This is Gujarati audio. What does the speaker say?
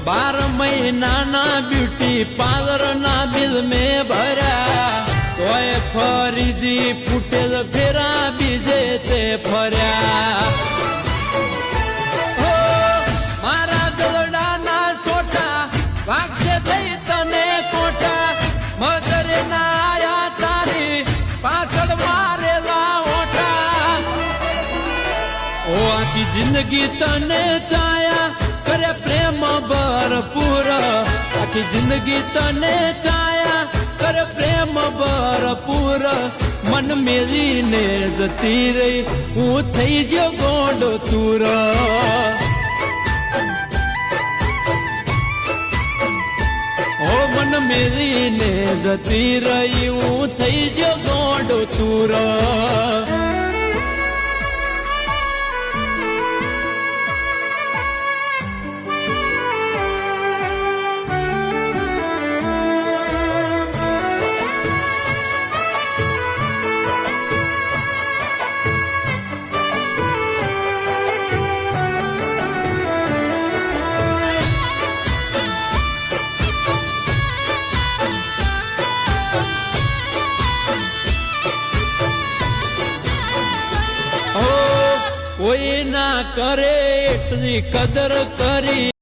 12 મહિનાના બ્યુટી પાર્લરના બિલ મેં ભર્યા તોય ફરીજી ફૂટેલ ફેરા બીજે તે ફર્યા મારા દલડાના સોટા વાગશે થઈ તને કોટા મગરે ના આયા તારી પાછળ મારેલા ઓઠા ઓ આખી જિંદગી તને ચાયા કરે પ્રેમ ભરપૂર આખી જિંદગી તને ચાયા કરે પ્રેમ ભરપૂર મન મેલીને જતી રહી હું થઈ ગયો ગોંડો ચૂર ઓ મન મેલીને જતી રહી હું થઈ ગયો ગોંડો ચૂર કોઈ ના કરે એટલી કદર કરી